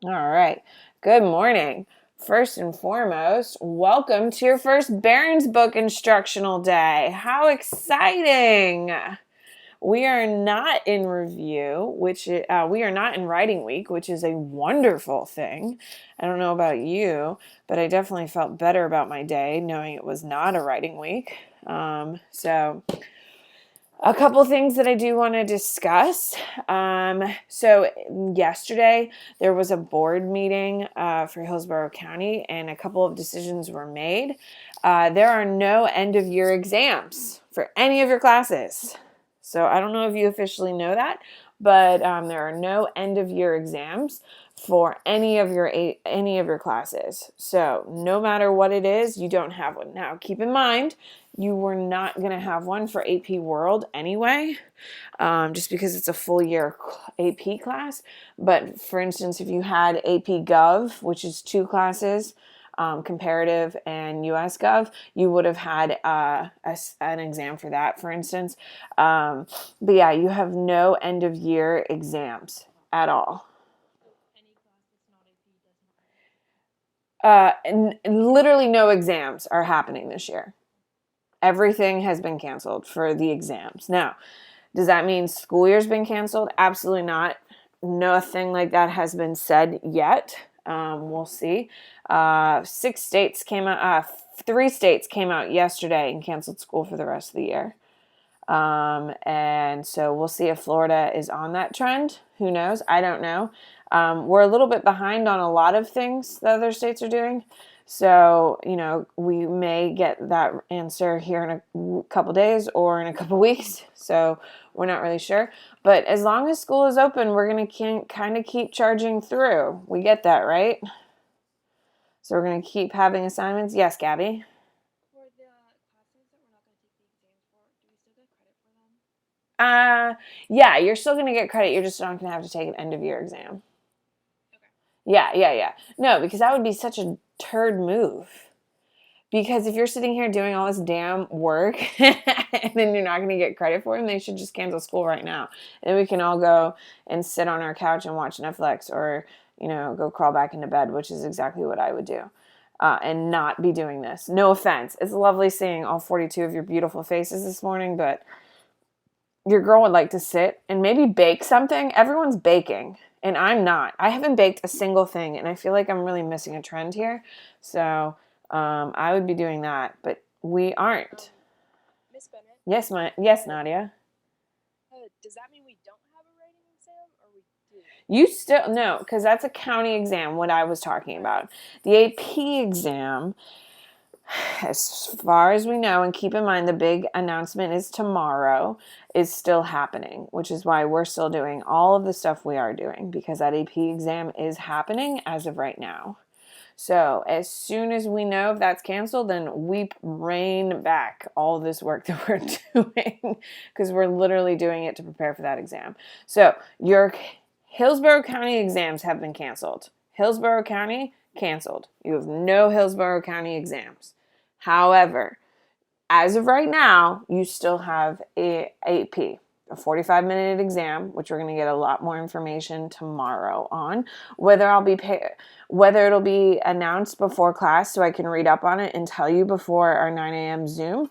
All right. Good morning. First and foremost, welcome to your first Barron's Book instructional day. How exciting! We are not in review, we are not in writing week, which is a wonderful thing. I don't know about you, but I definitely felt better about my day knowing it was not a writing week. So a couple things that I do want to discuss. So yesterday there was a board meeting for Hillsborough County, and a couple of decisions were made. There are no end of year exams for any of your classes. So I don't know if you officially know that, but there are no end of year exams for any of your classes. So no matter what it is, you don't have one. Now keep in mind, you were not going to have one for AP World anyway, just because it's a full year AP class. But for instance, if you had AP Gov, which is two classes, comparative and US Gov, you would have had an exam for that, for instance. But yeah, you have no end of year exams at all. Literally no exams are happening this year. Everything has been canceled for the exams. Now, does that mean school year's been canceled? Absolutely not. Nothing like that has been said yet. We'll see. 6 states came out. 3 states came out yesterday and canceled school for the rest of the year. And so we'll see if Florida is on that trend. Who knows? I don't know. We're a little bit behind on a lot of things that other states are doing. So, we may get that answer here in a couple days or in a couple weeks. So we're not really sure. But as long as school is open, we're going to kind of keep charging through. We get that, right? So we're going to keep having assignments. Yes, Gabby? For the classes that we're not going to take the exams for, do we still get credit for them? Yeah, you're still going to get credit. You're just not going to have to take an end of year exam. Okay. Yeah. No, because that would be such a turd move. Because if you're sitting here doing all this damn work and then you're not going to get credit for it, they should just cancel school right now. And we can all go and sit on our couch and watch Netflix or, go crawl back into bed, which is exactly what I would do. And not be doing this. No offense. It's lovely seeing all 42 of your beautiful faces this morning, but your girl would like to sit and maybe bake something. Everyone's baking, and I'm not. I haven't baked a single thing, and I feel like I'm really missing a trend here. So I would be doing that, but we aren't. Miss Bennett, Yes, Nadia. does that mean we don't have a writing exam, or we do? You still no, because that's a county exam. What I was talking about, the AP exam, as far as we know, and keep in mind the big announcement is tomorrow, is still happening, which is why we're still doing all of the stuff we are doing, because that AP exam is happening as of right now. So as soon as we know if that's canceled, then we rein back all this work that we're doing, because we're literally doing it to prepare for that exam. So your Hillsborough County exams have been canceled. Hillsborough County, canceled. You have no Hillsborough County exams. However, as of right now, you still have a AP, a 45-minute exam, which we're going to get a lot more information tomorrow on. Whether it'll be announced before class so I can read up on it and tell you before our 9 a.m. Zoom,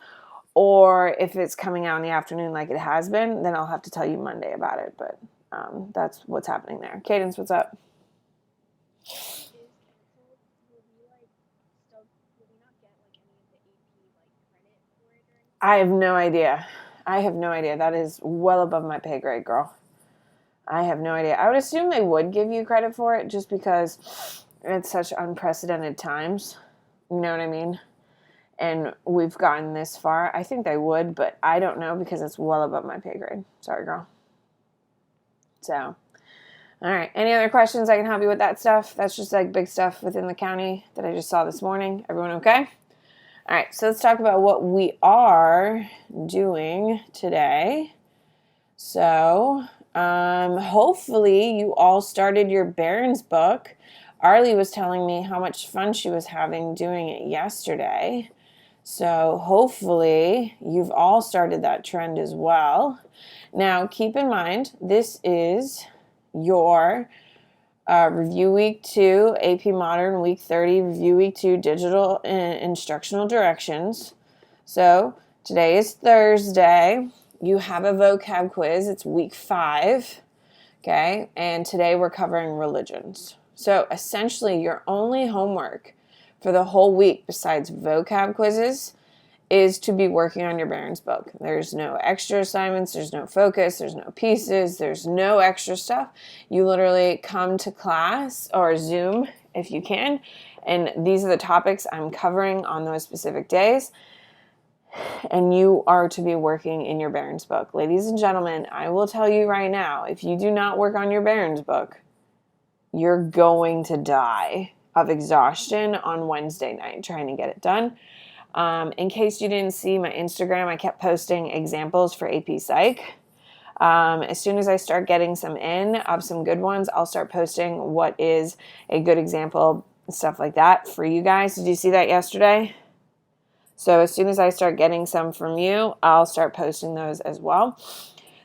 or if it's coming out in the afternoon like it has been, then I'll have to tell you Monday about it. But that's what's happening there. Cadence, what's up? Is canceled. Will we not get like any of the AP credit for it or anything? I have no idea. That is well above my pay grade, girl. I have no idea. I would assume they would give you credit for it just because it's such unprecedented times. You know what I mean? And we've gotten this far. I think they would, but I don't know because it's well above my pay grade. Sorry, girl. So, all right. Any other questions I can help you with that stuff? That's just like big stuff within the county that I just saw this morning. Everyone okay? All right. So let's talk about what we are doing today. So, hopefully you all started your Barron's book. Arlie was telling me how much fun she was having doing it yesterday. So hopefully you've all started that trend as well. Now, keep in mind, this is your Review Week 2, AP Modern Week 30, Review Week 2, Digital Instructional Directions. So today is Thursday. You have a vocab quiz. It's week 5. Okay, and today we're covering religions. So essentially your only homework for the whole week besides vocab quizzes is to be working on your Barron's book. There's no extra assignments, there's no focus, there's no pieces, there's no extra stuff. You literally come to class or Zoom if you can, and these are the topics I'm covering on those specific days. And you are to be working in your Barron's book. Ladies and gentlemen, I will tell you right now, if you do not work on your Barron's book, you're going to die of exhaustion on Wednesday night trying to get it done. In case you didn't see my Instagram, I kept posting examples for AP Psych. As soon as I start getting some in of some good ones, I'll start posting what is a good example and stuff like that for you guys. Did you see that yesterday? So as soon as I start getting some from you, I'll start posting those as well.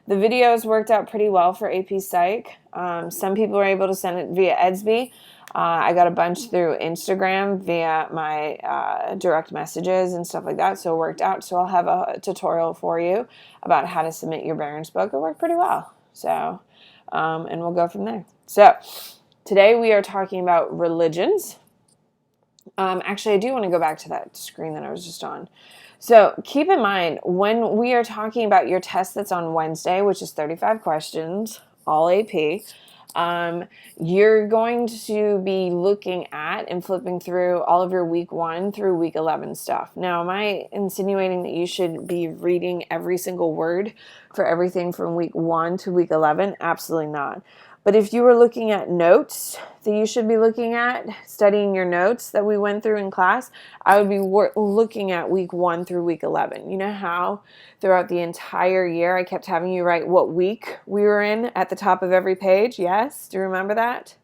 The videos worked out pretty well for AP Psych. Some people were able to send it via Edsby. I got a bunch through Instagram via my direct messages and stuff like that, so it worked out. So I'll have a tutorial for you about how to submit your Barron's book. It worked pretty well. So, and we'll go from there. So today we are talking about religions. Actually, I do want to go back to that screen that I was just on. So keep in mind, when we are talking about your test that's on Wednesday, which is 35 questions, all AP, you're going to be looking at and flipping through all of your week 1 through week 11 stuff. Now, am I insinuating that you should be reading every single word for everything from week 1 to week 11? Absolutely not. But if you were looking at notes that you should be looking at, studying your notes that we went through in class, I would be looking at week 1 through week 11. You know how throughout the entire year I kept having you write what week we were in at the top of every page? Yes? Do you remember that?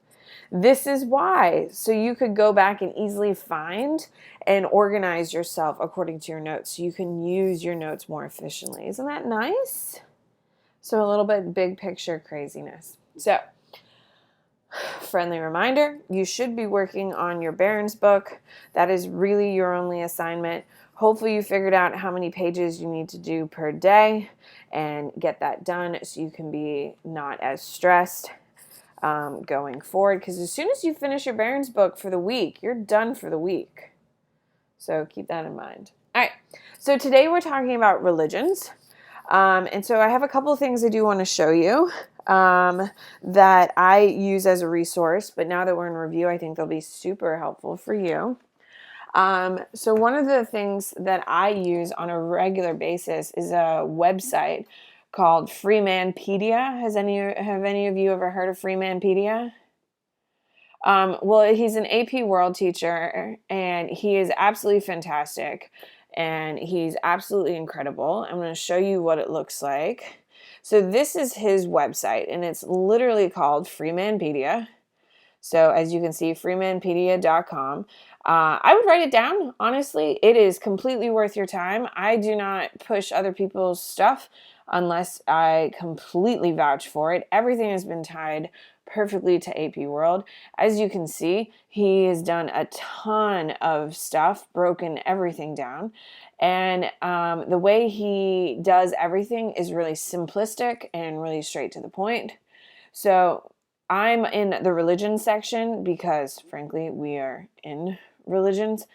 This is why. So you could go back and easily find and organize yourself according to your notes so you can use your notes more efficiently. Isn't that nice? So a little bit big picture craziness. So, friendly reminder, you should be working on your Barron's book. That is really your only assignment. Hopefully you figured out how many pages you need to do per day and get that done so you can be not as stressed going forward. Because as soon as you finish your Barron's book for the week, you're done for the week. So keep that in mind. All right, so today we're talking about religions. And so I have a couple of things I do want to show you that I use as a resource, but now that we're in review, I think they'll be super helpful for you. So one of the things that I use on a regular basis is a website called Freemanpedia. Have any of you ever heard of Freemanpedia? Well, he's an AP World teacher, and he is absolutely fantastic, and he's absolutely incredible. I'm going to show you what it looks like. So this is his website, and it's literally called Freemanpedia. So as you can see, freemanpedia.com. I would write it down. Honestly, it is completely worth your time. I do not push other people's stuff unless I completely vouch for it. Everything has been tied perfectly to AP World. As you can see, he has done a ton of stuff, broken everything down. And the way he does everything is really simplistic and really straight to the point. So I'm in the religion section because, frankly, we are in religions.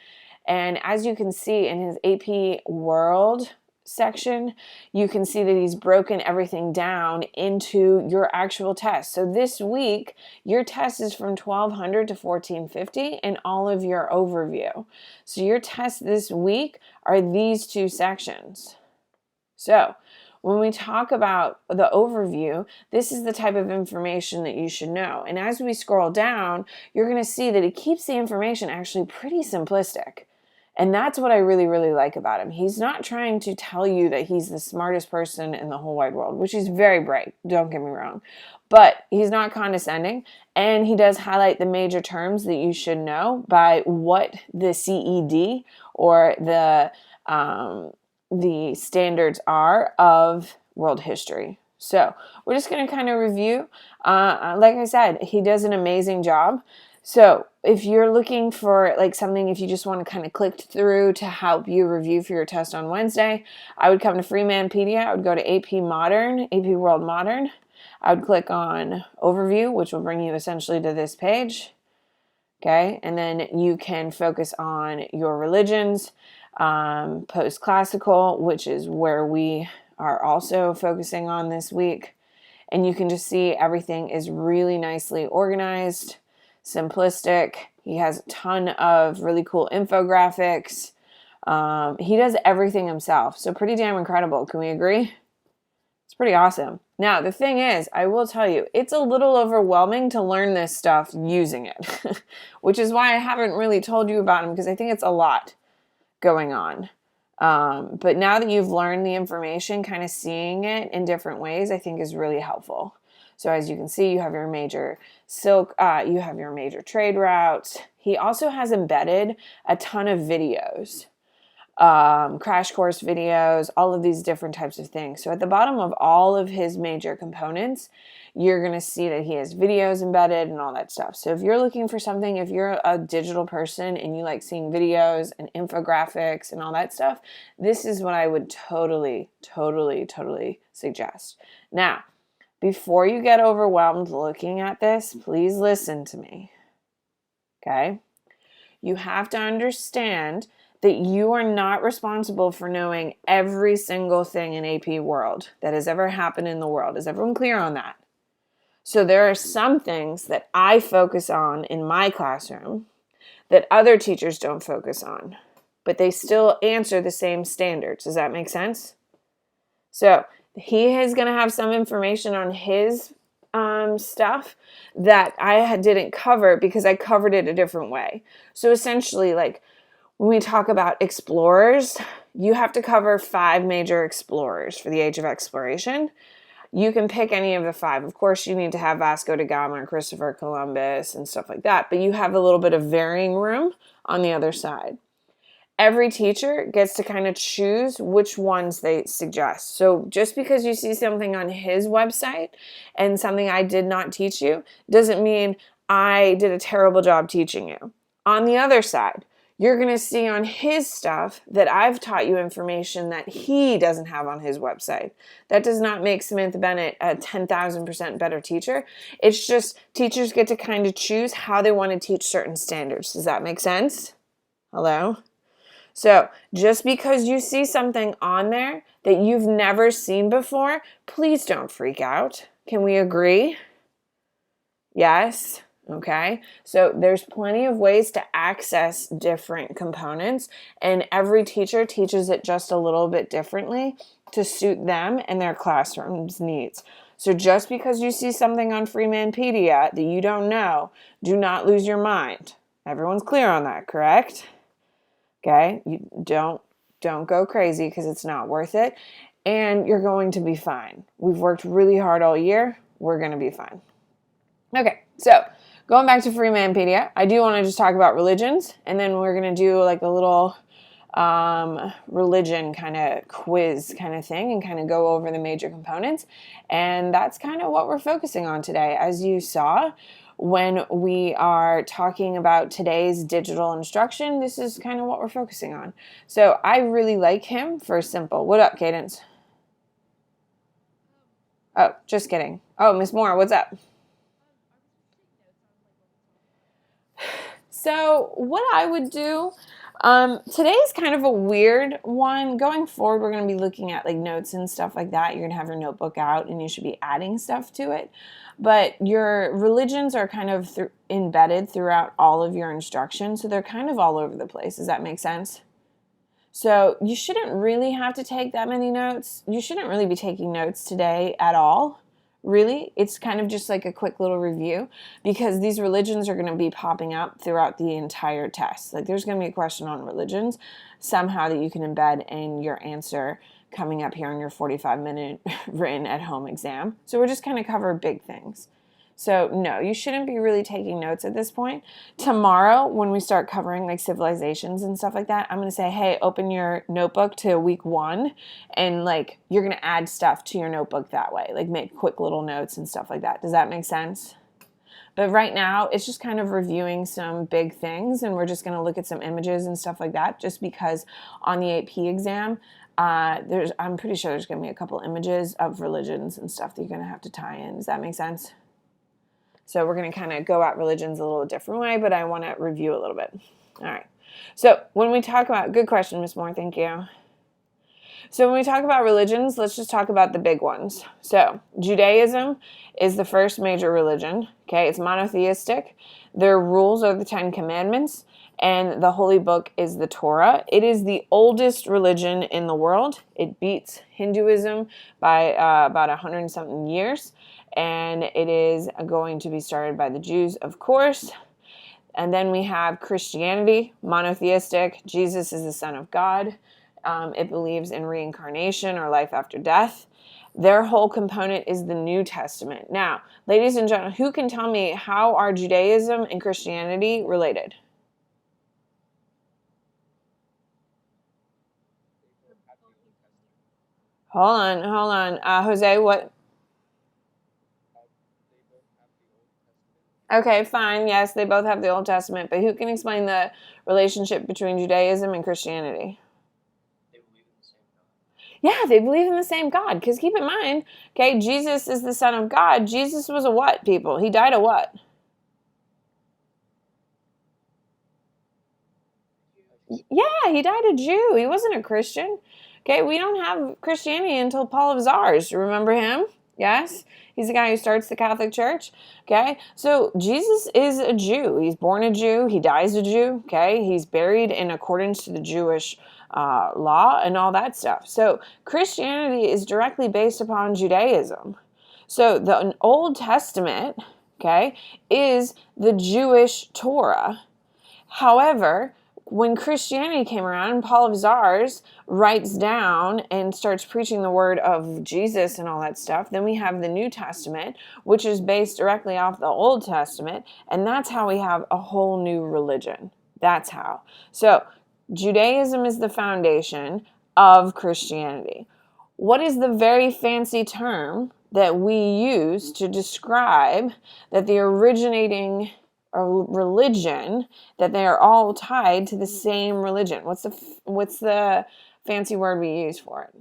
And as you can see in his AP World section, you can see that he's broken everything down into your actual test. So this week, your test is from 1200 to 1450 and all of your overview. So your tests this week are these two sections. So when we talk about the overview, this is the type of information that you should know. And as we scroll down, you're going to see that it keeps the information actually pretty simplistic. And that's what I really, really like about him. He's not trying to tell you that he's the smartest person in the whole wide world, which he's very bright, don't get me wrong. But he's not condescending, and he does highlight the major terms that you should know by what the CED or the standards are of world history. So we're just going to kind of review. Like I said, he does an amazing job. So if you're looking for like something, if you just want to kind of click through to help you review for your test on Wednesday, I would come to Freemanpedia. I would go to AP Modern, AP World Modern. I would click on Overview, which will bring you essentially to this page. Okay, and then you can focus on your religions, post-classical, which is where we are also focusing on this week. And you can just see everything is really nicely organized, simplistic. He has a ton of really cool infographics. He does everything himself, so pretty damn incredible. Can we agree? It's pretty awesome. Now, the thing is, I will tell you, it's a little overwhelming to learn this stuff using it, which is why I haven't really told you about him, because I think it's a lot going on. But now that you've learned the information, kind of seeing it in different ways, I think is really helpful. So as you can see, you have your major silk, you have your major trade routes. He also has embedded a ton of videos, crash course videos, all of these different types of things. So at the bottom of all of his major components, you're going to see that he has videos embedded and all that stuff. So if you're looking for something, if you're a digital person and you like seeing videos and infographics and all that stuff, this is what I would totally suggest. Now, before you get overwhelmed looking at this, please listen to me. Okay? You have to understand that you are not responsible for knowing every single thing in AP world that has ever happened in the world. Is everyone clear on that? So there are some things that I focus on in my classroom that other teachers don't focus on, but they still answer the same standards. Does that make sense? So he is going to have some information on his stuff that I didn't cover because I covered it a different way. So essentially, like, when we talk about explorers, you have to cover 5 major explorers for the Age of Exploration. You can pick any of the 5. Of course, you need to have Vasco da Gama and Christopher Columbus and stuff like that, but you have a little bit of varying room on the other side. Every teacher gets to kind of choose which ones they suggest. So just because you see something on his website and something I did not teach you doesn't mean I did a terrible job teaching you. On the other side, you're going to see on his stuff that I've taught you information that he doesn't have on his website. That does not make Samantha Bennett a 10,000% better teacher. It's just teachers get to kind of choose how they want to teach certain standards. Does that make sense? Hello? So just because you see something on there that you've never seen before, please don't freak out. Can we agree? Yes? Okay, so there's plenty of ways to access different components, and every teacher teaches it just a little bit differently to suit them and their classroom's needs. So just because you see something on Freemanpedia that you don't know, do not lose your mind. Everyone's clear on that, correct? Okay, you don't go crazy because it's not worth it, and you're going to be fine. We've worked really hard all year. We're going to be fine. Okay, so going back to Freemanpedia, I do want to just talk about religions, and then we're going to do like a little religion kind of quiz kind of thing and kind of go over the major components. And that's kind of what we're focusing on today. As you saw, when we are talking about today's digital instruction, this is kind of what we're focusing on. So I really like him for simple. What up, Cadence? Oh, just kidding. Oh, Miss Moore, what's up? So what I would do, today's kind of a weird one. Going forward, we're going to be looking at like notes and stuff like that. You're going to have your notebook out and you should be adding stuff to it. But your religions are kind of embedded throughout all of your instruction. So they're kind of all over the place. Does that make sense? So you shouldn't really have to take that many notes. You shouldn't really be taking notes today at all. Really, it's kind of just like a quick little review because these religions are going to be popping up throughout the entire test. Like there's going to be a question on religions somehow that you can embed in your answer coming up here on your 45-minute written at home exam. So we're just kind of cover big things. So no, you shouldn't be really taking notes at this point. Tomorrow, when we start covering like civilizations and stuff like that, I'm going to say, hey, open your notebook to week 1, and like you're going to add stuff to your notebook that way, like make quick little notes and stuff like that. Does that make sense? But right now, it's just kind of reviewing some big things, and we're just going to look at some images and stuff like that, just because on the AP exam, I'm pretty sure there's going to be a couple images of religions and stuff that you're going to have to tie in. Does that make sense? So we're going to kind of go at religions a little different way, but I want to review a little bit. All right. So when we talk about, good question, Miss Moore, thank you. So when we talk about religions, let's just talk about the big ones. So Judaism is the first major religion. Okay, it's monotheistic. Their rules are the 10 Commandments, and the holy book is the Torah. It is the oldest religion in the world. It beats Hinduism by about 100 and something years, and it is going to be started by the Jews, of course. And then we have Christianity, monotheistic. Jesus is the Son of God. It believes in reincarnation or life after death. Their whole component is the New Testament. Now, ladies and gentlemen, who can tell me how are Judaism and Christianity related? Hold on. Jose, what? Okay, fine. Yes, they both have the Old Testament, but who can explain the relationship between Judaism and Christianity? Yeah, they believe in the same God. Because keep in mind, okay, Jesus is the Son of God. Jesus was a what, people? He died a what? Yeah, he died a Jew. He wasn't a Christian. Okay, we don't have Christianity until Paul of Zars. Remember him? Yes, he's the guy who starts the Catholic Church. Okay, so Jesus is a Jew. He's born a Jew. He dies a Jew. Okay, he's buried in accordance to the Jewish law and all that stuff. So Christianity is directly based upon Judaism. So the Old Testament, okay, is the Jewish Torah. However, when Christianity came around, Paul of Zars writes down and starts preaching the word of Jesus and all that stuff. Then we have the New Testament, which is based directly off the Old Testament, and that's how we have a whole new religion. That's how. So, Judaism is the foundation of Christianity. What is the very fancy term that we use to describe that the originating religion, that they are all tied to the same religion? What's the fancy word we use for it?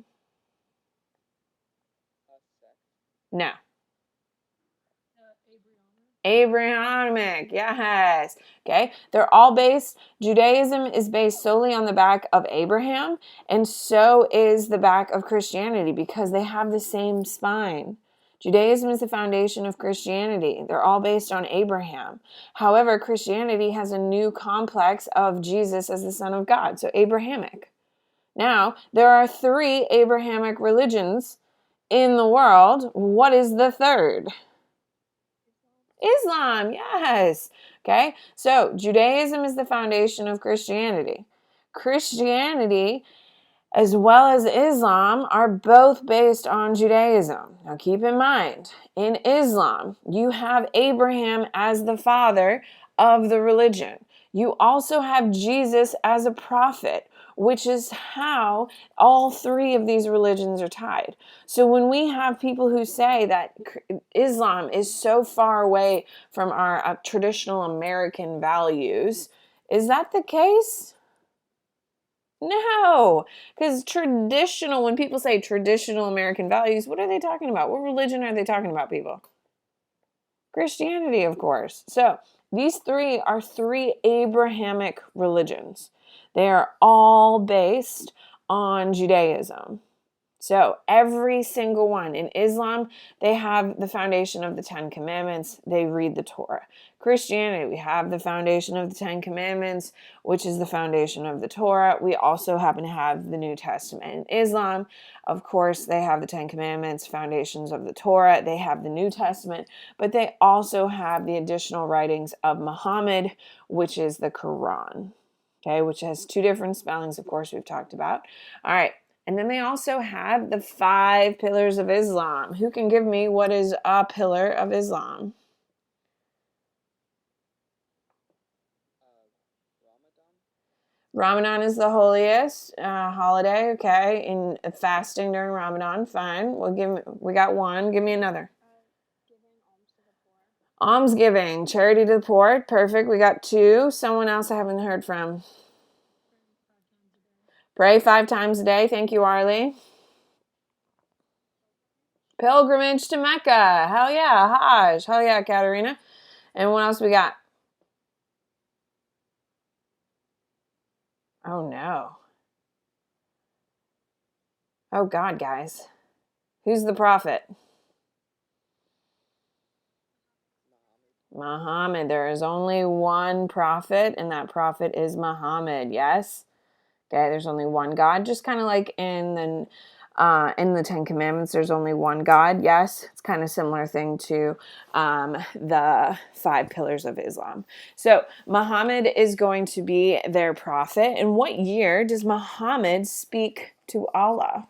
No. Abrahamic, yes. Okay, they're all based, Judaism is based solely on the back of Abraham, and so is the back of Christianity because they have the same spine. Judaism is the foundation of Christianity. They're all based on Abraham. However, Christianity has a new complex of Jesus as the Son of God, so Abrahamic. Now, there are 3 Abrahamic religions in the world. What is the third? Islam, yes. Okay, so Judaism is the foundation of Christianity. Christianity, as well as Islam, are both based on Judaism. Now keep in mind, in Islam, you have Abraham as the father of the religion. You also have Jesus as a prophet, which is how all 3 of these religions are tied. So when we have people who say that Islam is so far away from our traditional American values, is that the case? No, because traditional, when people say traditional American values, what are they talking about? What religion are they talking about, people? Christianity, of course. So these 3 are 3 Abrahamic religions. They are all based on Judaism. So every single one. In Islam, they have the foundation of the 10 Commandments. They read the Torah. Christianity, we have the foundation of the 10 Commandments, which is the foundation of the Torah. We also happen to have the New Testament. In Islam, of course, they have the 10 Commandments, foundations of the Torah. They have the New Testament, but they also have the additional writings of Muhammad, which is the Quran. Okay, which has 2 different spellings, of course, we've talked about. All right. And then they also have the 5 pillars of Islam. Who can give me what is a pillar of Islam? Ramadan is the holiest holiday. Okay, in fasting during Ramadan, fine. We got one. Give me another. Giving alms to the poor. Almsgiving, charity to the poor. Perfect. We got two. Someone else I haven't heard from. Praying 5 times a day. Pray 5 times a day. Thank you, Arlie. Pilgrimage to Mecca. Hell yeah. Hajj. Hell yeah, Katerina. And what else we got? Oh, no. Oh, God, guys. Who's the prophet? Muhammad. There is only one prophet, and that prophet is Muhammad. Yes? Okay, there's only one God. Just kind of like in the Ten Commandments, there's only one God. Yes, it's kind of similar thing to the 5 pillars of Islam. So Muhammad is going to be their prophet. And what year does Muhammad speak to Allah?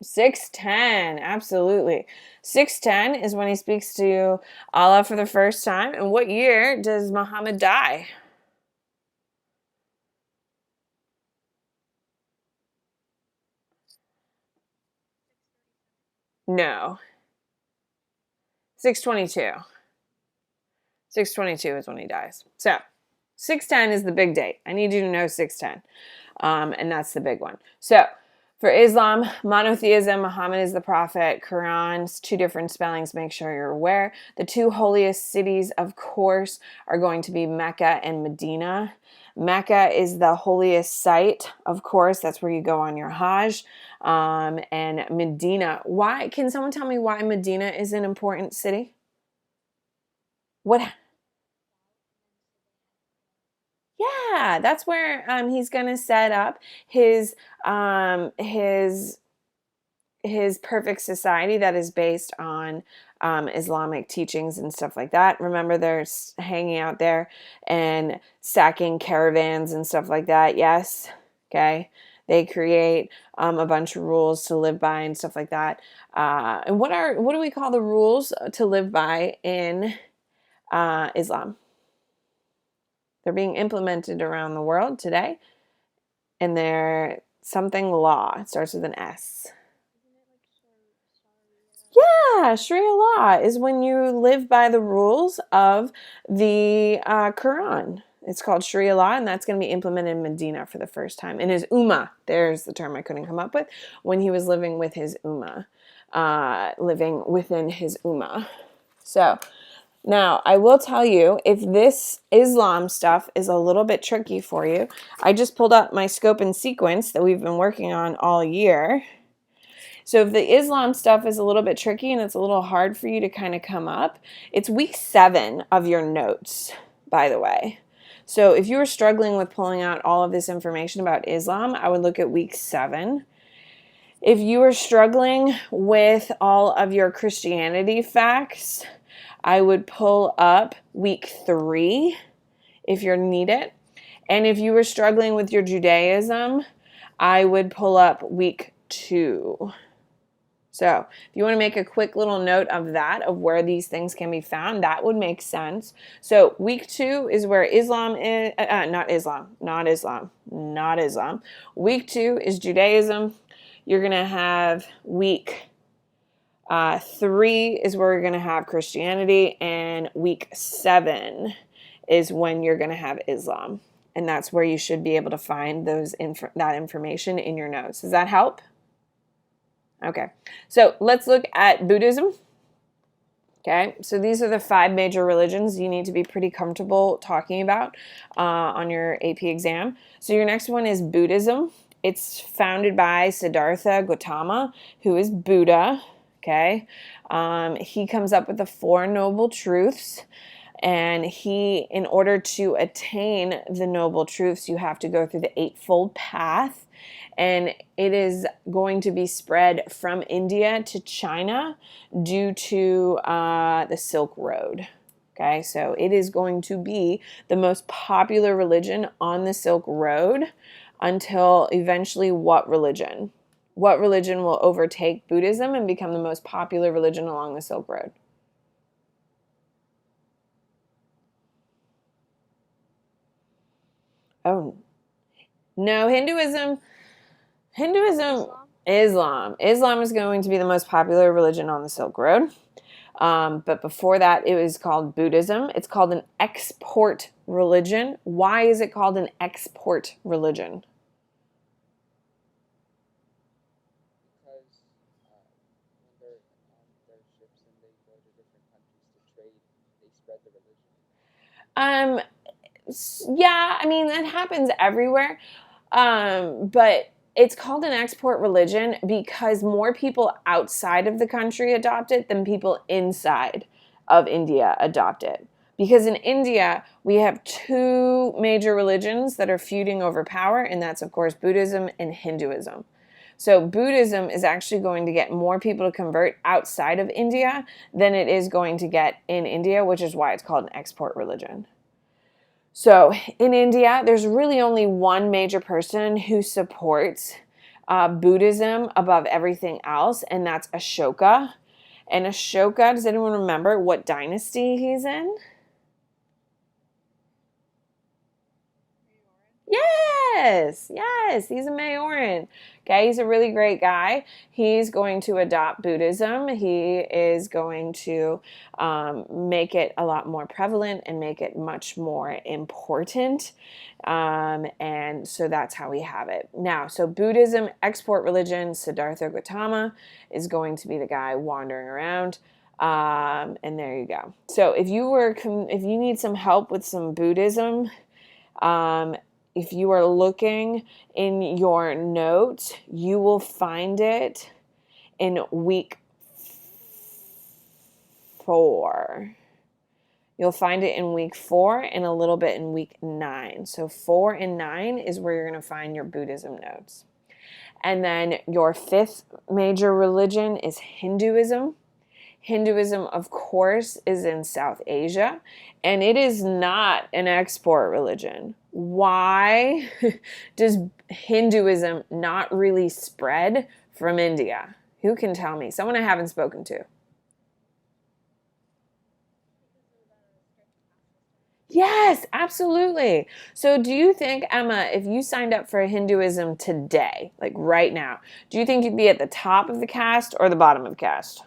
610, absolutely. 610 is when he speaks to Allah for the first time. And what year does Muhammad die? No. 622. 622 is when he dies. So 610 is the big date. I need you to know 610. And that's the big one. So for Islam, monotheism, Muhammad is the prophet, Quran's 2 different spellings, make sure you're aware. The 2 holiest cities, of course, are going to be Mecca and Medina. Mecca is the holiest site, of course, that's where you go on your Hajj. And Medina, why? Can someone tell me why Medina is an important city? What? Yeah, that's where he's going to set up his his perfect society that is based on Islamic teachings and stuff like that. Remember, they're hanging out there and sacking caravans and stuff like that. Yes, okay. They create a bunch of rules to live by and stuff like that. And what do we call the rules to live by in Islam? They're being implemented around the world today, and they're something law. It starts with an S. Isn't it like Yeah, Sharia law is when you live by the rules of the Quran. It's called Sharia law, and that's going to be implemented in Medina for the first time. In his ummah, there's the term I couldn't come up with, when he was living with his ummah, living within his ummah. So now, I will tell you, if this Islam stuff is a little bit tricky for you, I just pulled up my scope and sequence that we've been working on all year. So if the Islam stuff is a little bit tricky and it's a little hard for you to kind of come up, it's week 7 of your notes, by the way. So if you were struggling with pulling out all of this information about Islam, I would look at week 7. If you were struggling with all of your Christianity facts, I would pull up week 3 if you need it. And if you were struggling with your Judaism, I would pull up week 2. So if you want to make a quick little note of that, of where these things can be found, that would make sense. So week 2 is where Islam is, not Islam. Week 2 is Judaism. You're going to have week 3 is where you're going to have Christianity, and week 7 is when you're going to have Islam. And that's where you should be able to find that information in your notes. Does that help? Okay, so let's look at Buddhism. Okay, so these are the 5 major religions you need to be pretty comfortable talking about on your AP exam. So your next one is Buddhism. It's founded by Siddhartha Gautama, who is Buddha. Okay, he comes up with the 4 noble truths, and in order to attain the noble truths, you have to go through the Eightfold Path, and it is going to be spread from India to China due to the Silk Road. Okay, so it is going to be the most popular religion on the Silk Road until eventually what religion? What religion will overtake Buddhism and become the most popular religion along the Silk Road? Oh, no, Hinduism, Islam? Islam is going to be the most popular religion on the Silk Road. But before that, it was called Buddhism. It's called an export religion. Why is it called an export religion? Because when they're on their ships and they go to different countries to trade, they spread the religion. Um, yeah, I mean, that happens everywhere. But it's called an export religion because more people outside of the country adopt it than people inside of India adopt it. Because in India, we have two major religions that are feuding over power, and that's, of course, Buddhism and Hinduism. So, Buddhism is actually going to get more people to convert outside of India than it is going to get in India, which is why it's called an export religion. So in India, there's really only one major person who supports Buddhism above everything else, and that's Ashoka. And Ashoka, does anyone remember what dynasty he's in? Yes, he's a Mayoran. Okay, he's a really great guy. He's going to adopt Buddhism. He is going to make it a lot more prevalent and make it much more important. And so that's how we have it. Now, so Buddhism, export religion, Siddhartha Gautama is going to be the guy wandering around. And there you go. So if you need some help with some Buddhism, um, if you are looking in your notes, you will find it in week 4. You'll find it in week 4 and a little bit in week 9. So 4 and 9 is where you're going to find your Buddhism notes. And then your 5th major religion is Hinduism. Hinduism, of course, is in South Asia, and it is not an export religion. Why does Hinduism not really spread from India? Who can tell me? Someone I haven't spoken to. Yes, absolutely. So, do you think, Emma, if you signed up for Hinduism today, like right now, do you think you'd be at the top of the caste or the bottom of the caste?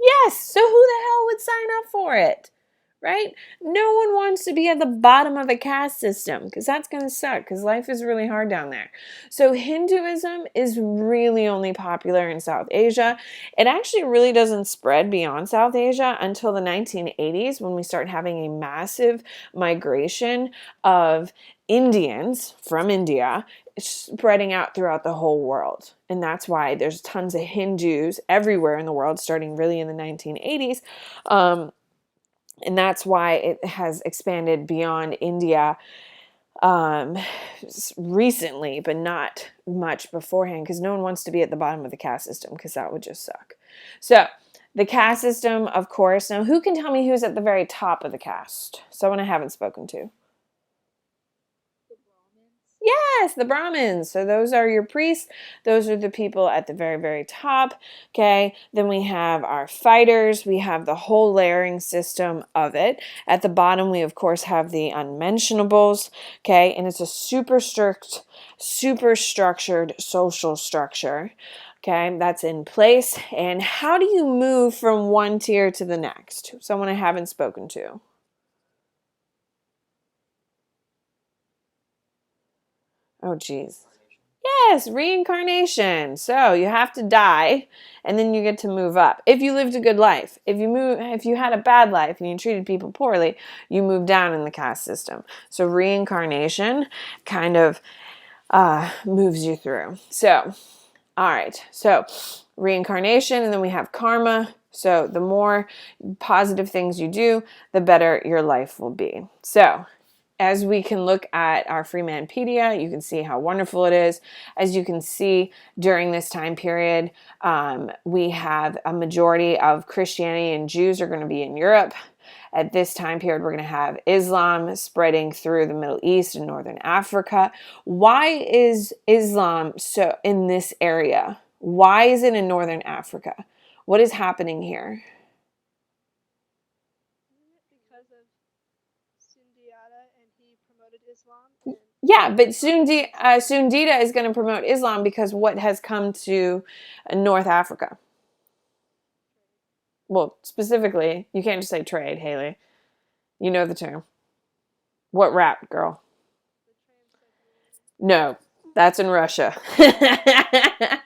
Yes, so who the hell would sign up for it? Right? No one wants to be at the bottom of the caste system because that's going to suck because life is really hard down there. So, Hinduism is really only popular in South Asia. It actually really doesn't spread beyond South Asia until the 1980s when we start having a massive migration of Indians from India spreading out throughout the whole world. And that's why there's tons of Hindus everywhere in the world, starting really in the 1980s. And that's why it has expanded beyond India recently, but not much beforehand, because no one wants to be at the bottom of the caste system, because that would just suck. So, the caste system, of course. Now, who can tell me who's at the very top of the caste? Someone I haven't spoken to. Yes, the Brahmins. So those are your priests. Those are the people at the very, very top. Okay. Then we have our fighters. We have the whole layering system of it. At the bottom, we of course have the unmentionables. Okay. And it's a super strict, super structured social structure. Okay. That's in place. And how do you move from one tier to the next? Someone I haven't spoken to. Oh, geez. Yes, reincarnation. So you have to die and then you get to move up. If you lived a good life. If you had a bad life and you treated people poorly, you move down in the caste system. So reincarnation kind of moves you through. So, all right. So reincarnation, and then we have karma. So the more positive things you do, the better your life will be. So as we can look at our Freemanpedia, you can see how wonderful it is. As you can see, during this time period, we have a majority of Christianity and Jews are going to be in Europe. At this time period, we're going to have Islam spreading through the Middle East and Northern Africa. Why is Islam so in this area? Why is it in Northern Africa? What is happening here? Isn't it because of Sundiata, and he promoted Islam. And Yeah, but Sundita is going to promote Islam because what has come to North Africa? Well, specifically, you can't just say trade, Haley. You know the term. What route, girl? the Trans-Saharan. No, that's in Russia. Trans-Saharan.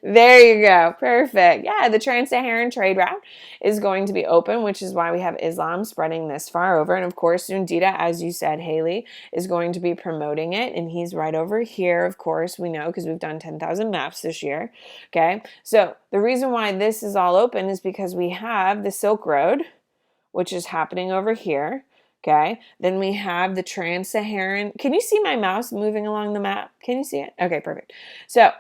There you go. Perfect. Yeah, the Trans-Saharan trade route is going to be open, which is why we have Islam spreading this far over. And of course, Sundita, as you said, Haley, is going to be promoting it. And he's right over here, of course, we know because we've done 10,000 maps this year. Okay, so the reason why this is all open is because we have the Silk Road, which is happening over here. Okay, then we have the Trans-Saharan. Can you see my mouse moving along the map? Can you see it? Okay, perfect. So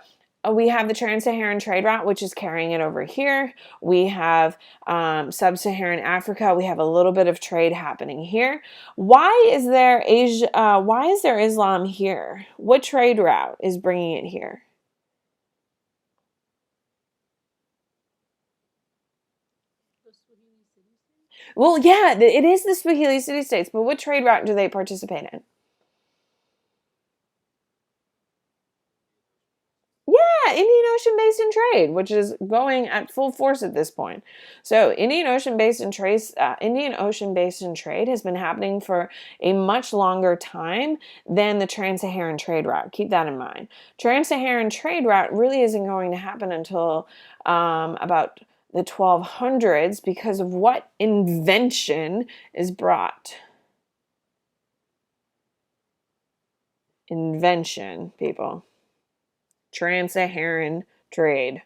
we have the Trans-Saharan trade route, which is carrying it over here. We have Sub-Saharan Africa. We have a little bit of trade happening here. Why is there Asia? Why is there Islam here? What trade route is bringing it here? Well, yeah, it is the Swahili city-states, but what trade route do they participate in? Yeah, Indian Ocean Basin trade, which is going at full force at this point. So Indian Ocean Basin trade has been happening for a much longer time than the Trans-Saharan trade route. Keep that in mind. Trans-Saharan trade route really isn't going to happen until about the 1200s because of what invention is brought. Invention, people. Trans-Saharan trade.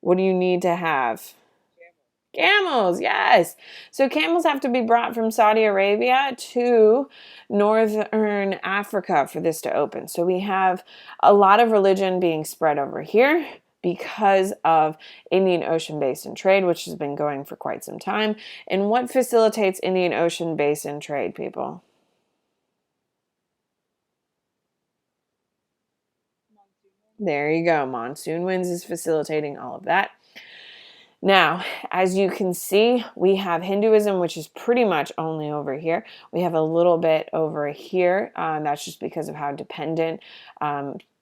What do you need to have? Camels, yes. So camels have to be brought from Saudi Arabia to northern Africa for this to open. So we have a lot of religion being spread over here because of Indian Ocean Basin trade, which has been going for quite some time. And what facilitates Indian Ocean Basin trade, people? There you go. Monsoon winds is facilitating all of that. Now, as you can see, we have Hinduism, which is pretty much only over here. We have a little bit over here. That's just because of how dependent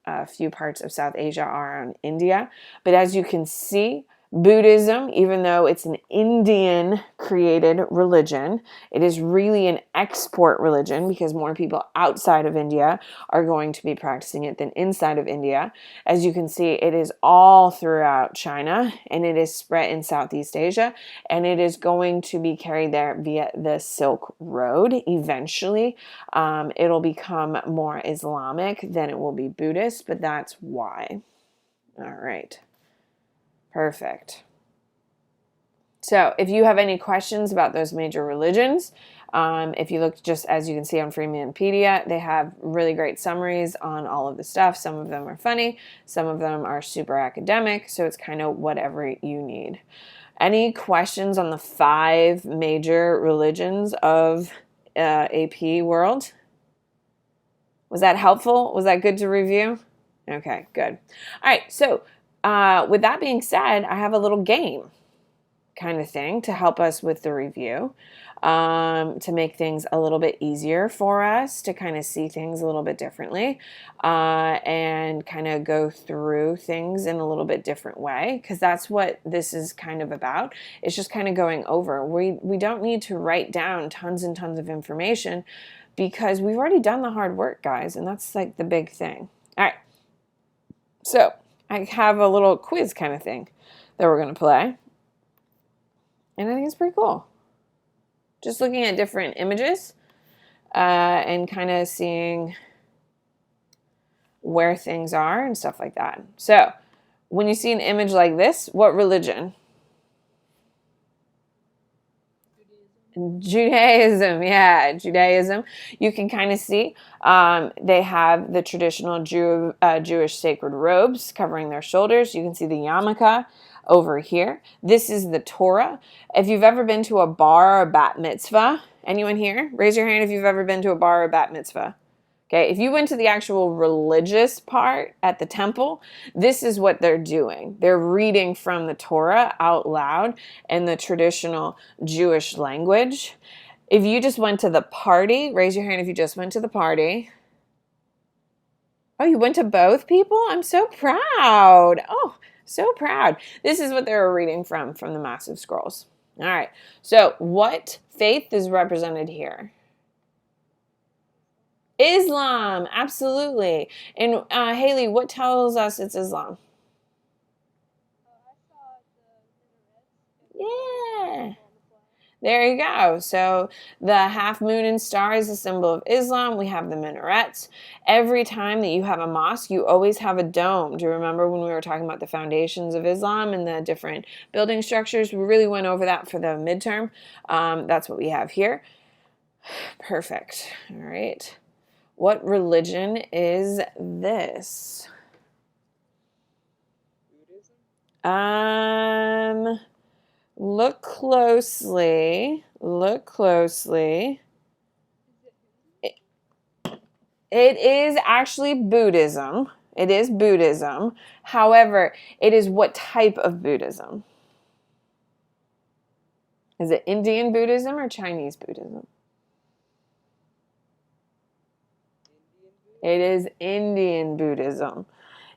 a few parts of South Asia are on India. But as you can see, Buddhism, even though it's an Indian created religion, it is really an export religion because more people outside of India are going to be practicing it than inside of India. As you can see, it is all throughout China and it is spread in Southeast Asia, and it is going to be carried there via the Silk Road. Eventually, it'll become more Islamic than it will be Buddhist, but that's why. All right. Perfect. So if you have any questions about those major religions, if you look just as you can see on Freemanpedia, they have really great summaries on all of the stuff. Some of them are funny, some of them are super academic, so it's kind of whatever you need. Any questions on the 5 major religions of AP world? Was that helpful? Was that good to review? Okay, good. All right, so with that being said, I have a little game kind of thing to help us with the review, to make things a little bit easier for us to kind of see things a little bit differently, and kind of go through things in a little bit different way, because that's what this is kind of about. It's just kind of going over. We don't need to write down tons and tons of information because we've already done the hard work, guys, and that's like the big thing. All right. So I have a little quiz kind of thing that we're going to play. And I think it's pretty cool. Just looking at different images and kind of seeing where things are and stuff like that. So when you see an image like this, what religion? Judaism, yeah, Judaism. You can kind of see they have the traditional Jewish sacred robes covering their shoulders. You can see the yarmulke over here. This is the Torah. If you've ever been to a bar or a bat mitzvah, anyone here? Raise your hand if you've ever been to a bar or a bat mitzvah. Okay, if you went to the actual religious part at the temple, this is what they're doing. They're reading from the Torah out loud in the traditional Jewish language. If you just went to the party, raise your hand if you just went to the party. Oh, you went to both people? I'm so proud. Oh, so proud. This is what they were reading from the Massive Scrolls. All right. So what faith is represented here? Islam, absolutely. And Haley, what tells us it's Islam? I saw the minarets. Yeah. On the flag. There you go. So the half moon and star is a symbol of Islam. We have the minarets. Every time that you have a mosque, you always have a dome. Do you remember when we were talking about the foundations of Islam and the different building structures? We really went over that for the midterm. That's what we have here. Perfect. All right. What religion is this? Buddhism? Look closely. Look closely. It is actually Buddhism. It is Buddhism. However, it is what type of Buddhism? Is it Indian Buddhism or Chinese Buddhism? It is Indian Buddhism.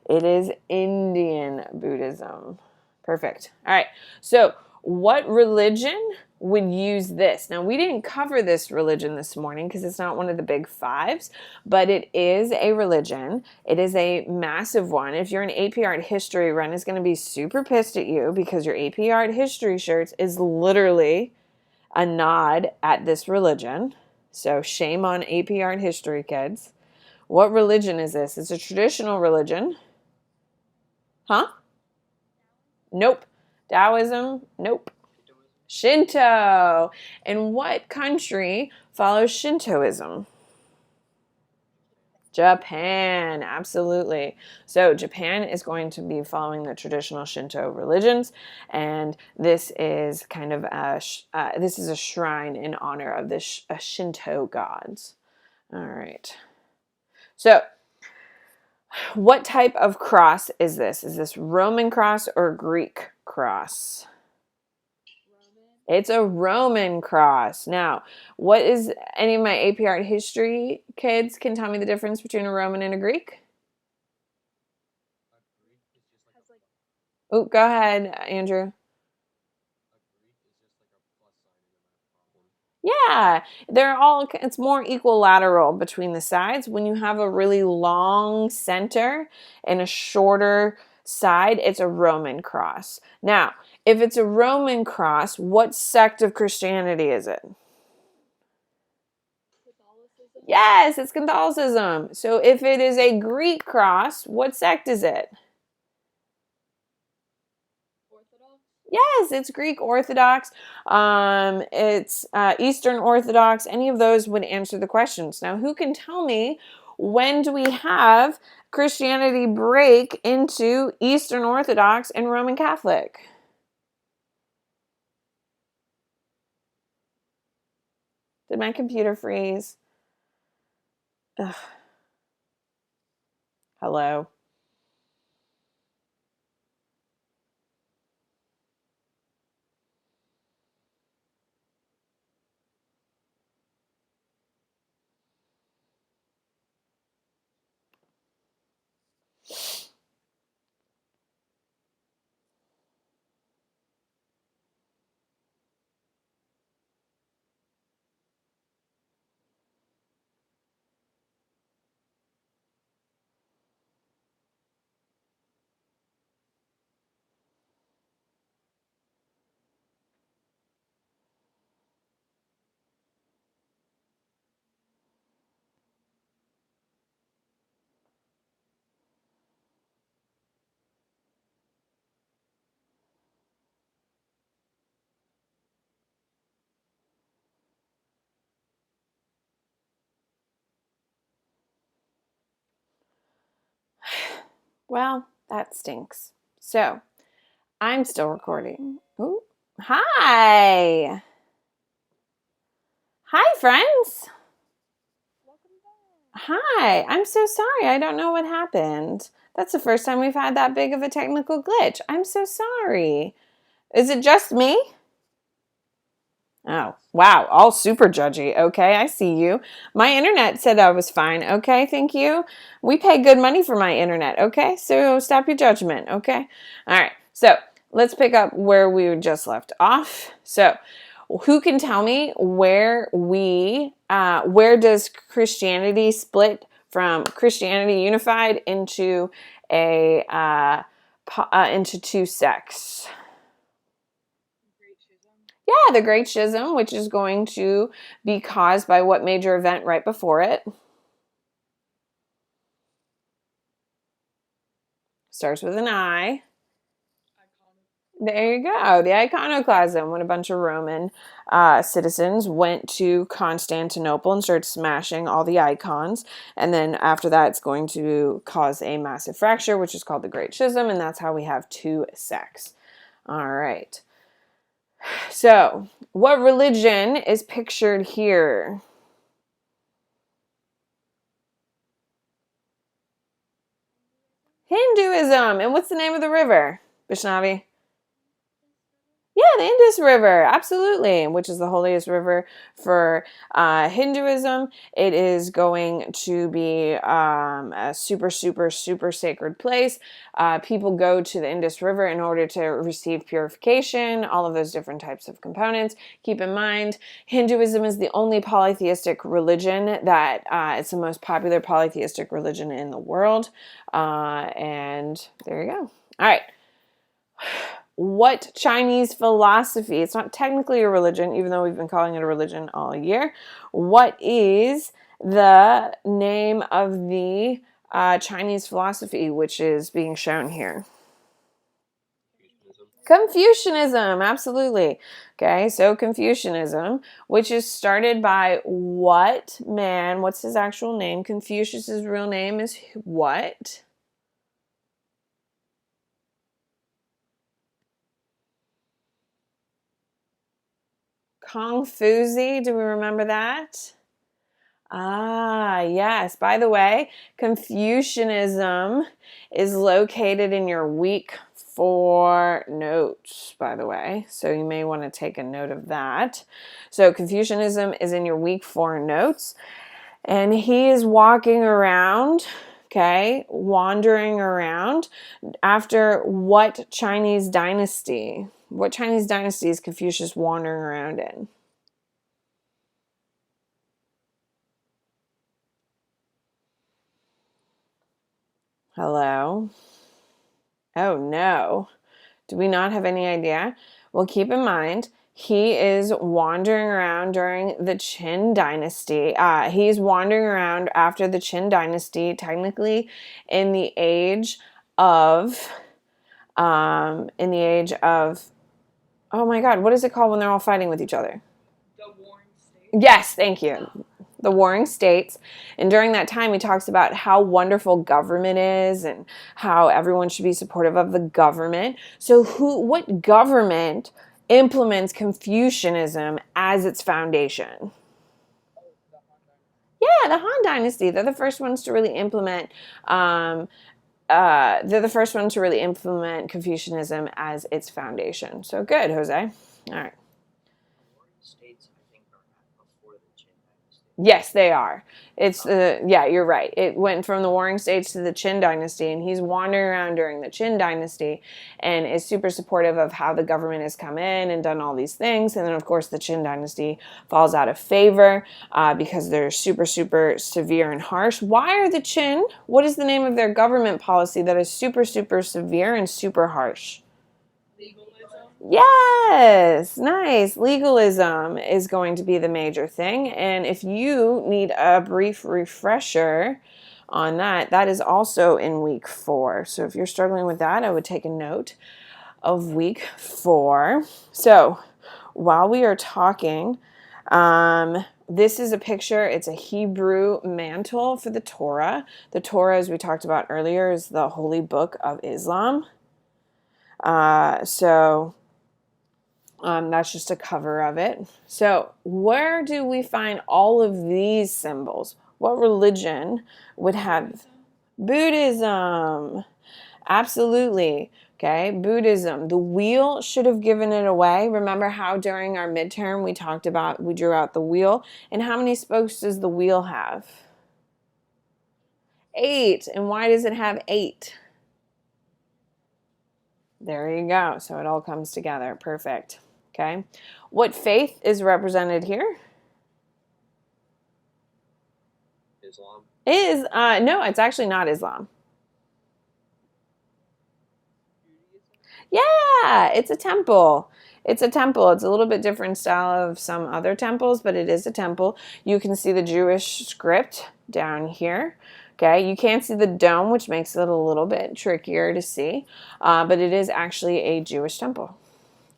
It is Indian Buddhism. Perfect. All right. So, what religion would use this? Now, we didn't cover this religion this morning because it's not one of the big fives, but it is a religion. It is a massive one. If you're an AP Art History, Ren is going to be super pissed at you because your AP Art History shirts is literally a nod at this religion. So, shame on AP Art History kids. What religion is this? It's a traditional religion. Huh? Nope. Taoism? Nope. Shinto. And what country follows Shintoism? Japan, absolutely. So Japan is going to be following the traditional Shinto religions, and this is kind of this is a shrine in honor of the Shinto gods. All right. So, what type of cross is this? Is this Roman cross or Greek cross? It's a Roman cross. Now, what is any of my AP Art History kids can tell me the difference between a Roman and a Greek? Oh, go ahead, Andrew. Yeah, it's more equilateral between the sides. When you have a really long center and a shorter side, it's a Roman cross. Now, if it's a Roman cross, what sect of Christianity is it? Catholicism. Yes, it's Catholicism. So if it is a Greek cross, what sect is it? Orthodox. Yes, it's Greek Orthodox. It's Eastern Orthodox. Any of those would answer the questions. Now, who can tell me when do we have Christianity break into Eastern Orthodox and Roman Catholic? Did my computer freeze? Ugh. Hello. Well, that stinks. So, I'm still recording. Ooh. Hi. Hi, friends. Welcome back. Hi. I'm so sorry. I don't know what happened. That's the first time we've had that big of a technical glitch. I'm so sorry. Is it just me? Oh, wow. All super judgy. Okay, I see you. My internet said I was fine. Okay, thank you. We pay good money for my internet. Okay, so stop your judgment. Okay. All right. So let's pick up where we just left off. So, who can tell me where does Christianity split from Christianity unified into into two sects? Great schism. Yeah, the Great Schism, which is going to be caused by what major event right before it? Starts with an I. There you go. The iconoclasm, when a bunch of Roman citizens went to Constantinople and started smashing all the icons. And then after that, it's going to cause a massive fracture, which is called the Great Schism. And that's how we have two sects. All right. So, what religion is pictured here? Hinduism. And what's the name of the river, Vishnavi? Yeah, the Indus River, absolutely, which is the holiest river for Hinduism. It is going to be a super, super, super sacred place. People go to the Indus River in order to receive purification, all of those different types of components. Keep in mind, Hinduism is the only polytheistic religion that it's the most popular polytheistic religion in the world. And there you go. All right. What Chinese philosophy, it's not technically a religion, even though we've been calling it a religion all year. What is the name of the Chinese philosophy which is being shown here? Confucianism, absolutely. Okay, so Confucianism, which is started by what man? What's his actual name? Confucius's real name is what? Confuzi, do we remember that? Ah, yes. By the way, Confucianism is located in your week 4 notes, by the way. So you may want to take a note of that. So Confucianism is in your week 4 notes. And he is walking around, okay, wandering around after what Chinese dynasty? What Chinese dynasty is Confucius wandering around in? Hello? Oh no. Do we not have any idea? Well, keep in mind, he is wandering around during the Qin dynasty. He's wandering around after the Qin dynasty, technically in the age of, oh my God, what is it called when they're all fighting with each other? The Warring States. Yes, thank you. The Warring States. And during that time, he talks about how wonderful government is and how everyone should be supportive of the government. So, what government implements Confucianism as its foundation? Yeah, the Han Dynasty. They're the first ones to really implement. They're the first ones to really implement Confucianism as its foundation. So good, Jose. All right. States, I think, are before the Qin dynasty. Yes, they are. It's yeah, you're right. It went from the Warring States to the Qin dynasty, and he's wandering around during the Qin dynasty and is super supportive of how the government has come in and done all these things. And then, of course, the Qin dynasty falls out of favor because they're super, super severe and harsh. Why are the Qin? What is the name of their government policy that is super, super severe and super harsh? Yes, nice. Legalism is going to be the major thing. And if you need a brief refresher on that, that is also in week 4. So if you're struggling with that, I would take a note of week 4. So while we are talking, this is a picture. It's a Hebrew mantle for the Torah. The Torah, as we talked about earlier, is the holy book of Islam. That's just a cover of it. So where do we find all of these symbols? What religion would have Buddhism? Absolutely. Okay, Buddhism. The wheel should have given it away. Remember how during our midterm we drew out the wheel? And how many spokes does the wheel have? 8. And why does it have 8? There you go. So it all comes together. Perfect. Okay. What faith is represented here? Islam. No, it's actually not Islam. Yeah, it's a temple. It's a temple. It's a little bit different style of some other temples, but it is a temple. You can see the Jewish script down here. Okay, you can't see the dome, which makes it a little bit trickier to see, but it is actually a Jewish temple.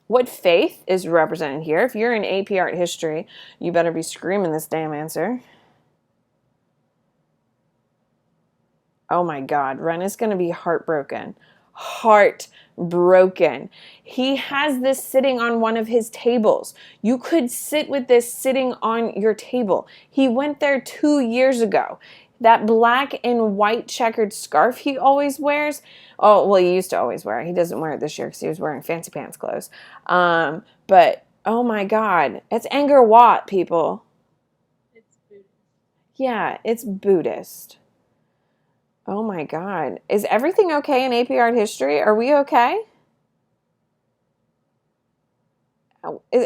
What faith is represented here? If you're in AP Art History, you better be screaming this damn answer. Oh my God, Ren is going to be heartbroken. Heartbroken. He has this sitting on one of his tables. You could sit with this sitting on your table. He went there 2 years ago. That black and white checkered scarf he always wears. Oh, well, he used to always wear it. He doesn't wear it this year because he was wearing fancy pants clothes. But, oh my God, it's Angkor Wat, people. It's Buddhist. Yeah, it's Buddhist. Oh my God. Is everything okay in AP Art History? Are we okay?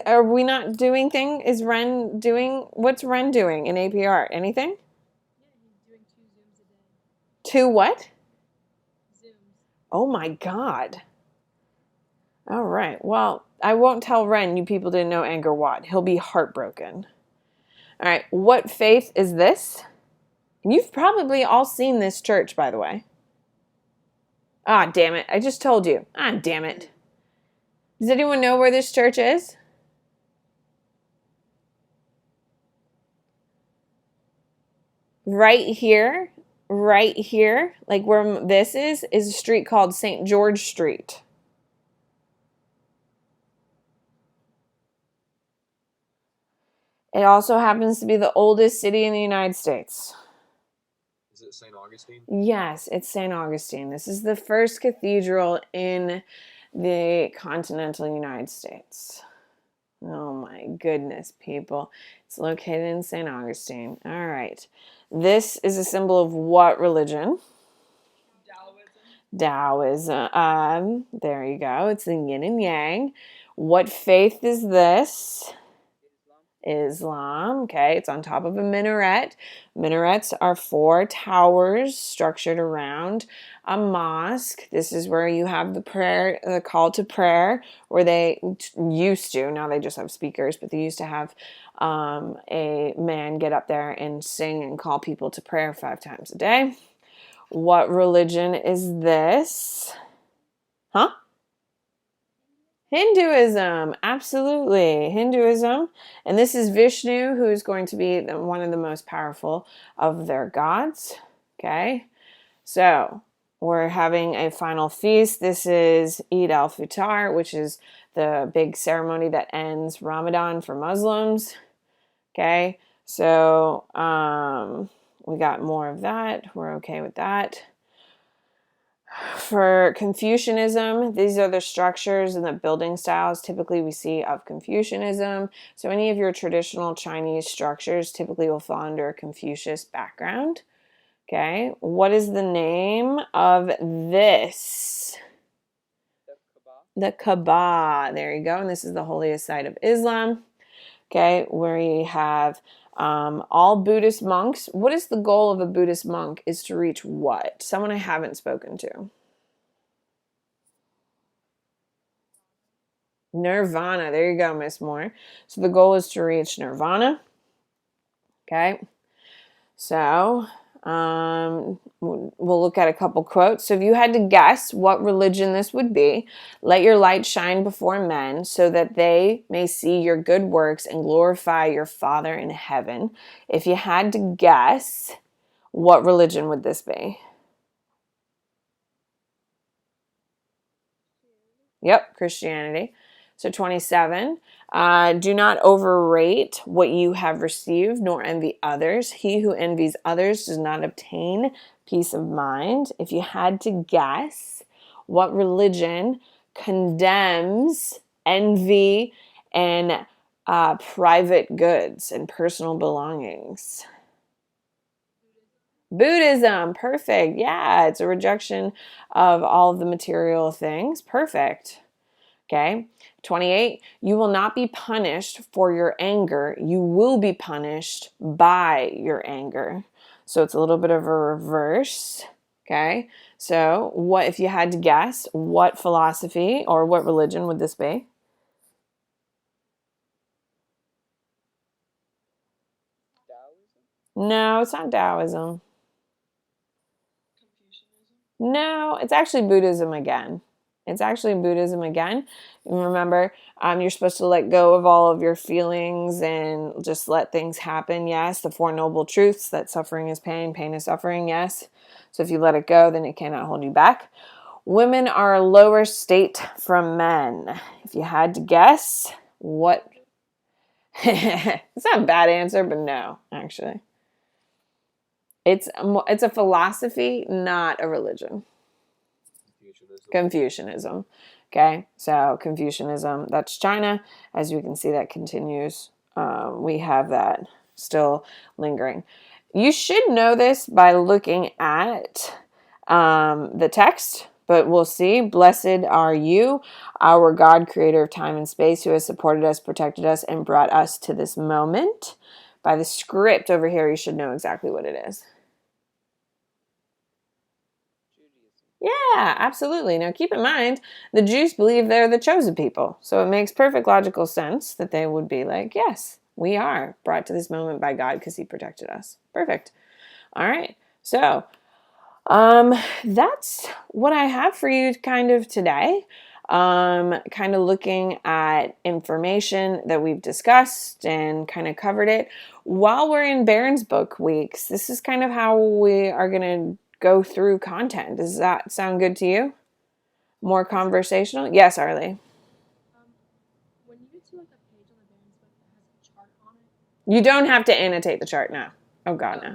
Are we not doing thing? Is Ren doing, what's Ren doing in AP Art? Anything? Yeah, he's doing 2 Zooms a day. 2 what? Zooms. Oh my God. All right. Well, I won't tell Ren you people didn't know Angkor Wat. He'll be heartbroken. All right. What faith is this? You've probably all seen this church, by the way. Ah, damn it. I just told you. Ah, damn it. Does anyone know where this church is? Right here, like where this is a street called St. George Street. It also happens to be the oldest city in the United States. Is it St. Augustine? Yes, it's St. Augustine. This is the first cathedral in the continental United States. Oh my goodness, people. It's located in St. Augustine. All right. This is a symbol of what religion? Taoism. There you go. It's the yin and yang. What faith is this? Islam. Okay, it's on top of a minaret. Minarets are 4 towers structured around a mosque. This is where you have the call to prayer, where they used to, now they just have speakers, but they used to have a man get up there and sing and call people to prayer 5 times a day. What religion is this? Huh? Hinduism, absolutely. Hinduism. And this is Vishnu, who is going to be one of the most powerful of their gods. Okay, so we're having a final feast. This is Eid al-Fitr, which is the big ceremony that ends Ramadan for Muslims. Okay, so we got more of that. We're okay with that. For Confucianism, these are the structures and the building styles typically we see of Confucianism. So any of your traditional Chinese structures typically will fall under a Confucius background. Okay, what is the name of this? The Kaaba. There you go. And this is the holiest site of Islam. Okay, where you have all Buddhist monks. What is the goal of a Buddhist monk? Is to reach what? Someone I haven't spoken to. Nirvana. There you go, Miss Moore. So the goal is to reach nirvana. Okay. So we'll look at a couple quotes. So if you had to guess what religion this would be, let your light shine before men so that they may see your good works and glorify your Father in heaven. If you had to guess, what religion would this be? Yep, Christianity. So 27, do not overrate what you have received, nor envy others. He who envies others does not obtain peace of mind. If you had to guess, What religion condemns envy and private goods and personal belongings? Buddhism. Perfect. Yeah, it's a rejection of all of the material things. Perfect. Okay. 28, you will not be punished for your anger. You will be punished by your anger. So it's a little bit of a reverse. Okay. So what, if you had to guess, what philosophy or what religion would this be? Taoism? No, it's not Taoism. Confucianism? No, it's actually Buddhism again. It's actually Buddhism again. And remember, you're supposed to let go of all of your feelings and just let things happen. Yes, the Four Noble Truths, that suffering is pain, pain is suffering. Yes. So if you let it go, then it cannot hold you back. Women are a lower state from men. If you had to guess, what? It's not a bad answer, but no, actually. It's a philosophy, not a religion. Confucianism. Okay, so Confucianism, that's China. As you can see, that continues. We have that still lingering. You should know this by looking at the text, but we'll see. Blessed are you, our God, creator of time and space, who has supported us, protected us, and brought us to this moment. By the script over here, you should know exactly what it is. Yeah, absolutely. Now, keep in mind, the Jews believe they're the chosen people. So it makes perfect logical sense that they would be like, yes, we are brought to this moment by God because he protected us. Perfect. All right. So that's what I have for you kind of today. Kind of looking at information that we've discussed and kind of covered it. While we're in Barron's Book weeks, this is kind of how we are going to go through content. Does that sound good to you? More conversational? Yes, Arlie. When you get to like a page on the Barron's book that has a chart on it, You don't have to annotate the chart now. Oh, God, no.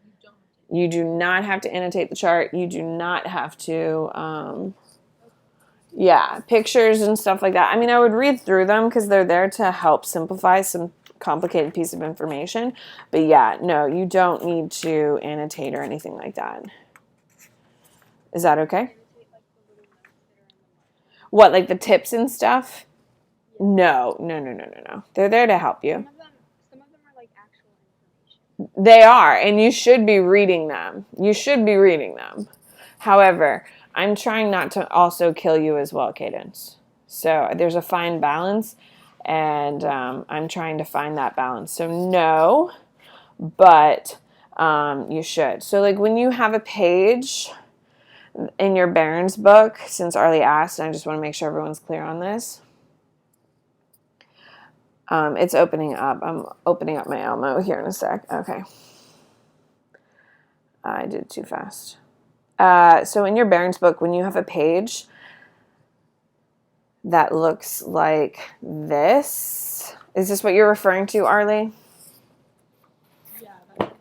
you don't have to. You do not have to annotate the chart. You do not have to, yeah, pictures and stuff like that. I mean, I would read through them because they're there to help simplify some complicated piece of information. But yeah, no, you don't need to annotate or anything like that. Is that okay? Annotate like the little notes that are in the margin. What, like the tips and stuff? Yeah. No. They're there to help you. Some of them are like actual information. They are, and you should be reading them. However, I'm trying not to also kill you as well, Cadence. So there's a fine balance, and I'm trying to find that balance. So no, but you should. So like when you have a page in your Barron's book, since Arlie asked, and I just want to make sure everyone's clear on this. It's opening up. I'm opening up my Elmo here in a sec. Okay. I did it too fast. So in your Barron's book, when you have a page that looks like this, is this what you're referring to, Arlie? Yeah, that's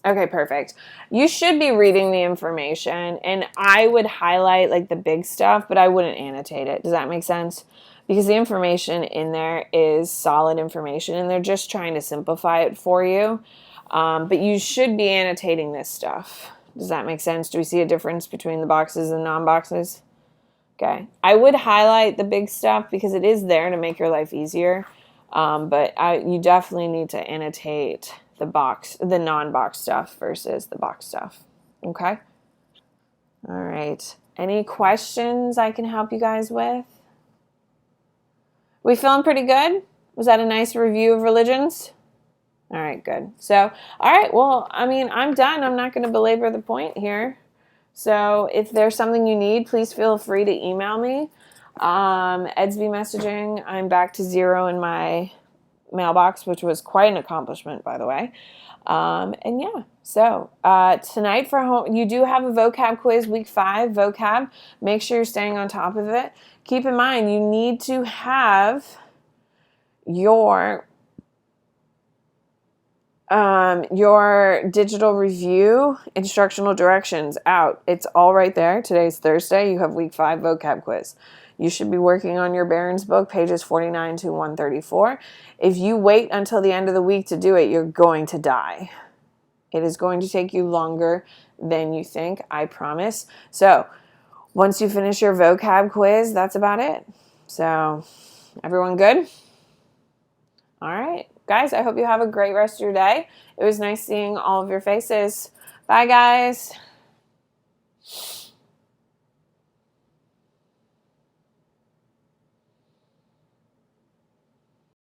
Okay, perfect. You should be reading the information, and I would highlight like the big stuff, but I wouldn't annotate it. Does that make sense? Because the information in there is solid information, and they're just trying to simplify it for you. But you should be annotating this stuff. Does that make sense? Do we see a difference between the boxes and non-boxes? Okay. I would highlight the big stuff because it is there to make your life easier. But you definitely need to annotate the non-box stuff versus the box stuff. Okay? All right. Any questions I can help you guys with? We feeling pretty good? Was that a nice review of religions? All right, good. So, all right, well, I mean, I'm done. I'm not going to belabor the point here. So if there's something you need, please feel free to email me. Edsby messaging, I'm back to 0 in my mailbox, which was quite an accomplishment, by the way. And yeah, so tonight for home, you do have a vocab quiz, week 5 vocab. Make sure you're staying on top of it. Keep in mind, you need to have your Your digital review instructional directions out. It's all right there. Today's Thursday. You have week 5 vocab quiz. You should be working on your Barron's book, pages 49 to 134. If you wait until the end of the week to do it, you're going to die. It is going to take you longer than you think, I promise. So once you finish your vocab quiz, that's about it. So everyone good? All right. Guys, I hope you have a great rest of your day. It was nice seeing all of your faces. Bye, guys.